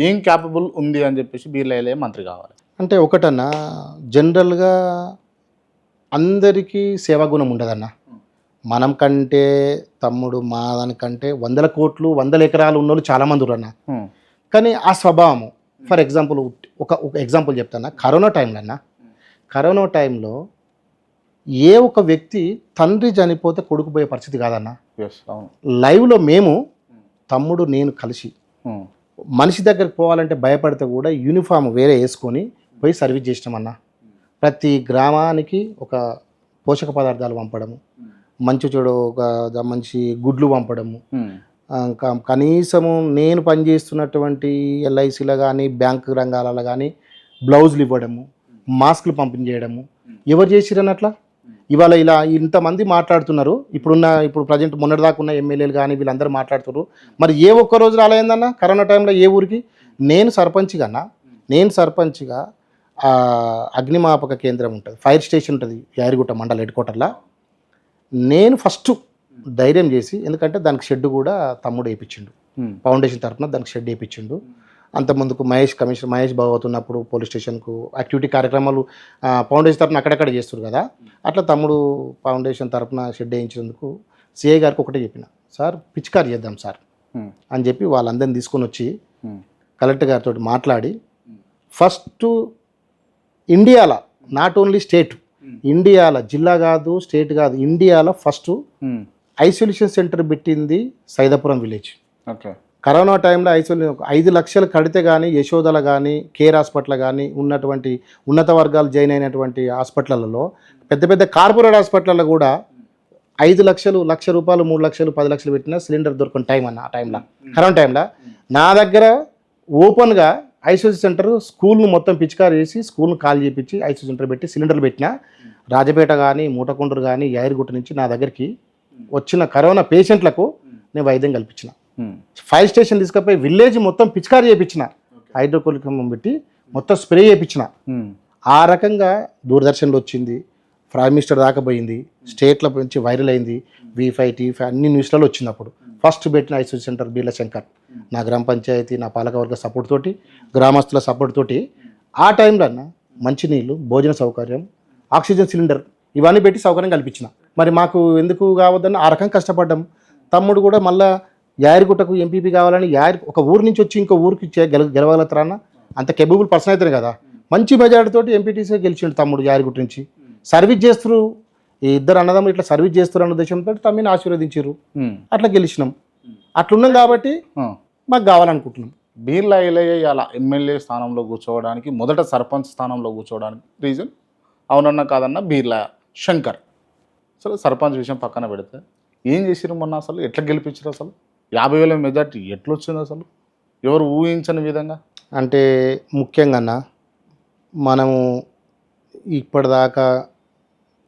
ఏం క్యాపబుల్ ఉంది అని చెప్పేసి బీర్లా ఐలయ్య మంత్రి కావాలి? అంటే ఒకటన్నా, జనరల్గా అందరికీ సేవాగుణం ఉండదన్న. మనం కంటే తమ్ముడు మా దానికంటే 100 కోట్లు 100 ఎకరాలు ఉన్నోళ్ళు చాలామంది ఉన్నారు అన్న. కానీ ఆ స్వభావము, ఫర్ ఎగ్జాంపుల్ ఒక ఎగ్జాంపుల్ చెప్తాను. కరోనా టైంలో ఏ ఒక వ్యక్తి తండ్రి చనిపోతే కొడుకు పోయే పరిస్థితి కాదన్న. లైవ్లో మేము తమ్ముడు నేను కలిసి మనిషి దగ్గరికి పోవాలంటే భయపడితే కూడా యూనిఫామ్ వేరే వేసుకొని పోయి సర్వీస్ చేసినామన్నా. ప్రతి గ్రామానికి ఒక పోషక పదార్థాలు పంపడము, మంచి చెడు ఒక మంచి గుడ్లు పంపడము, కనీసము నేను పనిచేస్తున్నటువంటి ఎల్ఐసిలో కానీ బ్యాంకు రంగాలలో కానీ బ్లౌజులు ఇవ్వడము, మాస్కులు పంపిణీ చేయడము. ఎవరు చేసిరని అట్లా? ఇవాళ ఇలా ఇంతమంది మాట్లాడుతున్నారు, ఇప్పుడు ప్రజెంట్ మొన్నటిదాకా ఉన్న ఎమ్మెల్యేలు కానీ వీళ్ళందరూ మాట్లాడుతున్నారు. మరి ఏ ఒక్క రోజు రాలేదన్న కరోనా టైంలో ఏ ఊరికి? నేను సర్పంచ్గా అగ్నిమాపక కేంద్రం ఉంటుంది, ఫైర్ స్టేషన్ ఉంటుంది యారిగుట్ట మండల హెడ్ క్వార్టర్లో. నేను ఫస్ట్ ధైర్యం చేసి, ఎందుకంటే దానికి షెడ్ కూడా తమ్ముడు వేయించిండు, ఫౌండేషన్ తరఫున దానికి షెడ్ వేయించిండు. అంతకుముందుకు కమిషనర్ మహేష్ భగవత్ ఉన్నప్పుడు పోలీస్ స్టేషన్కు యాక్టివిటీ కార్యక్రమాలు ఫౌండేషన్ తరఫున అక్కడక్కడ చేస్తారు కదా, అట్లా తమ్ముడు ఫౌండేషన్ తరఫున షెడ్ వేయించినందుకు సిఐ గారికి ఒకటే చెప్పిన, సార్ పిచికారి చేద్దాం సార్ అని చెప్పి వాళ్ళందరినీ తీసుకొని వచ్చి కలెక్టర్ గారితో మాట్లాడి, ఫస్ట్ ఇండియాలో, నాట్ ఓన్లీ స్టేట్, ఇండియాలో జిల్లా కాదు స్టేట్ కాదు, ఇండియాలో ఫస్ట్ ఐసోలేషన్ సెంటర్ పెట్టింది సైదాపురం విలేజ్. ఓకే. కరోనా టైంలో 5 లక్షలు కడితే కానీ యశోదల కానీ కేర్ హాస్పిటల్ కానీ ఉన్నటువంటి ఉన్నత వర్గాలు జాయిన్ అయినటువంటి హాస్పిటళ్లలో, పెద్ద పెద్ద కార్పొరేట్ హాస్పిటల్లో కూడా 5 లక్షలు, 1,00,000 రూపాయలు, 3 లక్షలు, 10 లక్షలు పెట్టినా సిలిండర్ దొరకని టైం అన్న. ఆ టైంలో కరోనా టైంలో నా దగ్గర ఓపెన్గా ఐసోలేషన్ సెంటర్ స్కూల్ను మొత్తం పిచికారు చేసి స్కూల్ను కాల్ చేయించి ఐసోలేషన్ సెంటర్ పెట్టి సిలిండర్లు పెట్టిన. రాజపేట కానీ మూటకొండూరు కానీ యాదగిరిగుట్ట నుంచి నా దగ్గరికి వచ్చిన కరోనా పేషెంట్లకు నేను వైద్యం కల్పించిన. ఫైర్ స్టేషన్ తీసుకుపోయి విలేజ్ మొత్తం పిచికారి చేయించిన, హైడ్రోకోలికం పెట్టి మొత్తం స్ప్రే చేయించిన. ఆ రకంగా దూరదర్శన్లో వచ్చింది, ప్రైమ్ మినిస్టర్ దాకా పోయింది, స్టేట్ల నుంచి వైరల్ అయింది, V5 T5 అన్ని న్యూస్లలో వచ్చింది. అప్పుడు ఫస్ట్ పెట్టిన ఐసోలేషన్ సెంటర్ బీర్లా శంకర్, నా గ్రామ పంచాయతీ, నా పాలకవర్గ సపోర్ట్ తోటి, గ్రామస్తుల సపోర్ట్ తోటి. ఆ టైంలో మంచినీళ్ళు, భోజన సౌకర్యం, ఆక్సిజన్ సిలిండర్ ఇవన్నీ పెట్టి సౌకర్యం కల్పించిన. మరి మాకు ఎందుకు కావద్దని ఆ రకంగా కష్టపడ్డాం. తమ్ముడు కూడా మళ్ళీ యాదగిరిగుట్టకు ఎంపీపీ కావాలని ఒక ఊరు నుంచి వచ్చి ఇంకో ఊరికి గెలవగలుగుతారా అన్న? అంత కేపబుల్ పర్సన్ అవుతారు కదా. మంచి మెజారిటీతోటి ఎంపీటీసీగా గెలిచిండు తమ్ముడు యాదగిరిగుట్ట నుంచి. సర్వీస్ చేస్తారు, ఈ ఇద్దరు అన్నదమ్ములు ఇట్లా సర్వీస్ చేస్తారు అన్న ఉద్దేశంతో తమ్మిని ఆశీర్వదించారు, అట్లా గెలిచినాం. అట్లున్నాం కాబట్టి మాకు కావాలనుకుంటున్నాం. బీర్లా ఐలయ్య అలా ఎమ్మెల్యే స్థానంలో కూర్చోవడానికి, మొదట సర్పంచ్ స్థానంలో కూర్చోవడానికి రీజన్ అవునన్నా కాదన్నా బీర్లా శంకర్. అసలు సర్పంచ్ విషయం పక్కన పెడితే ఏం చేసిరు మొన్న? అసలు ఎట్లా గెలిపించారు? అసలు 50,000 మెజార్టీ ఎట్లా వచ్చింది? అసలు ఎవరు ఊహించని విధంగా. అంటే ముఖ్యంగా మనము ఇప్పటిదాకా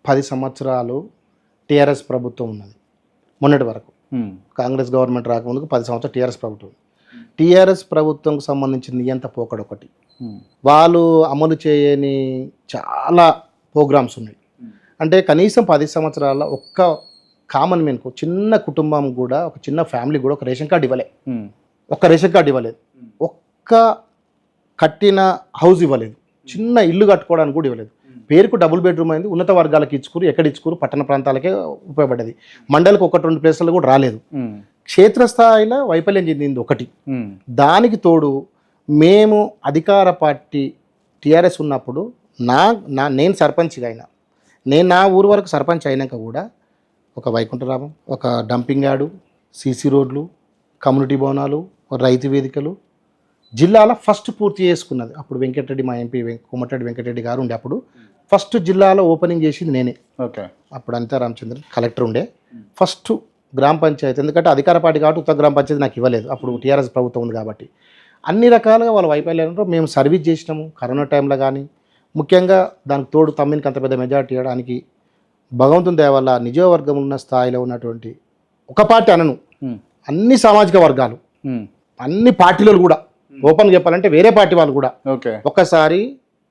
10 సంవత్సరాలు టీఆర్ఎస్ ప్రభుత్వం ఉన్నది. మొన్నటి వరకు కాంగ్రెస్ గవర్నమెంట్ రాకముందుకు 10 సంవత్సరాలు టీఆర్ఎస్ ప్రభుత్వం. టీఆర్ఎస్ ప్రభుత్వంకు సంబంధించిన నియంత పోకడ ఒకటి, వాళ్ళు అమలు చేయని చాలా ప్రోగ్రామ్స్ ఉన్నాయి. అంటే కనీసం 10 సంవత్సరాల ఒక్క కామన్ మెన్కు, చిన్న కుటుంబం కూడా, ఒక చిన్న ఫ్యామిలీ కూడా ఒక రేషన్ కార్డు ఇవ్వలేదు, ఒక్క రేషన్ కార్డు ఇవ్వలేదు, ఒక్క కట్టిన హౌస్ ఇవ్వలేదు, చిన్న ఇల్లు కట్టుకోవడానికి కూడా ఇవ్వలేదు. పేరుకు డబుల్ బెడ్రూమ్ అయింది, ఉన్నత వర్గాలకు ఇచ్చుకురు, ఎక్కడ ఇచ్చుకురు, పట్టణ ప్రాంతాలకే ఉపయోగపడ్డది. మండలికి 1-2 ప్లేసులు కూడా రాలేదు. క్షేత్రస్థాయిలో వైఫల్యం చెందింది ఒకటి. దానికి తోడు మేము అధికార పార్టీ టీఆర్ఎస్ ఉన్నప్పుడు నేను సర్పంచ్గా అయినా, నేను నా ఊరు వరకు సర్పంచ్ అయినాక కూడా ఒక వైకుంఠరామం, ఒక డంపింగ్ యార్డు, సీసీ రోడ్లు, కమ్యూనిటీ భవనాలు, రైతు వేదికలు జిల్లాలో ఫస్ట్ పూర్తి చేసుకున్నది. అప్పుడు వెంకటరెడ్డి, మా ఎంపీ కోమటిరెడ్డి వెంకటరెడ్డి గారు ఉండే, అప్పుడు ఫస్ట్ జిల్లాలో ఓపెనింగ్ చేసింది నేనే. ఓకే. అప్పుడు అంతా రామచంద్రన్ కలెక్టర్ ఉండే. ఫస్ట్ గ్రామ పంచాయతీ, ఎందుకంటే అధికార పార్టీ కాబట్టి ఉత్తర గ్రామ పంచాయతీ నాకు ఇవ్వలేదు, అప్పుడు టీఆర్ఎస్ ప్రభుత్వం ఉంది కాబట్టి. అన్ని రకాలుగా వాళ్ళ వైఫల్యాలు మేము సర్వీస్ చేసినాము. కరోనా టైంలో కానీ ముఖ్యంగా దానికి తోడు తమ్మినికి అంత పెద్ద మెజార్టీ ఇవ్వడానికి భగవంతుని దయ వల్ల నిజవర్గం ఉన్న స్థాయిలో ఉన్నటువంటి ఒక పార్టీ అనను, అన్ని సామాజిక వర్గాలు, అన్ని పార్టీలు కూడా ఓపెన్ చెప్పాలంటే వేరే పార్టీ వాళ్ళు కూడా ఒక్కసారి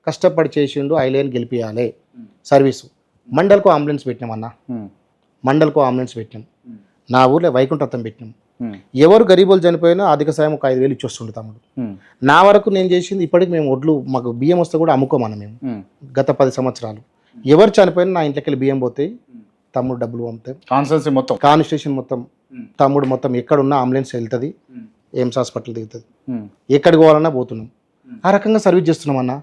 కష్టపడి చేసిండు, ఐలేని గెలిపియాలి సర్వీసు. మండల్కు అంబులెన్స్ పెట్టినాం అన్న, మండల్కు అంబులెన్స్ పెట్టినాం, నా ఊర్లో వైకుంఠం పెట్టినాం, ఎవరు గరీబులు చనిపోయినా ఆర్థిక సాయం ఒక 5,000 ఇచ్చొస్తుండే తమ్ముడు. నా వరకు నేను చేసింది ఇప్పటికి మేము ఒడ్లు మాకు బియ్యం వస్తే కూడా అమ్ముకోమన్నా మేము గత 10 సంవత్సరాలు. ఎవరు చనిపోయినా నా ఇంట్లోకి వెళ్ళి బియ్యం పోతాయి, తమ్ముడు డబ్బులు పంపుతాయి. కాన్స్టిట్యూషన్ మొత్తం తమ్ముడు మొత్తం ఎక్కడున్నా అంబులెన్స్ వెళ్తుంది, ఎయిమ్స్ హాస్పిటల్ దిగుతుంది, ఎక్కడికి పోవాలన్నా పోతున్నాం. ఆ రకంగా సర్వీస్ చేస్తున్నాం అన్న.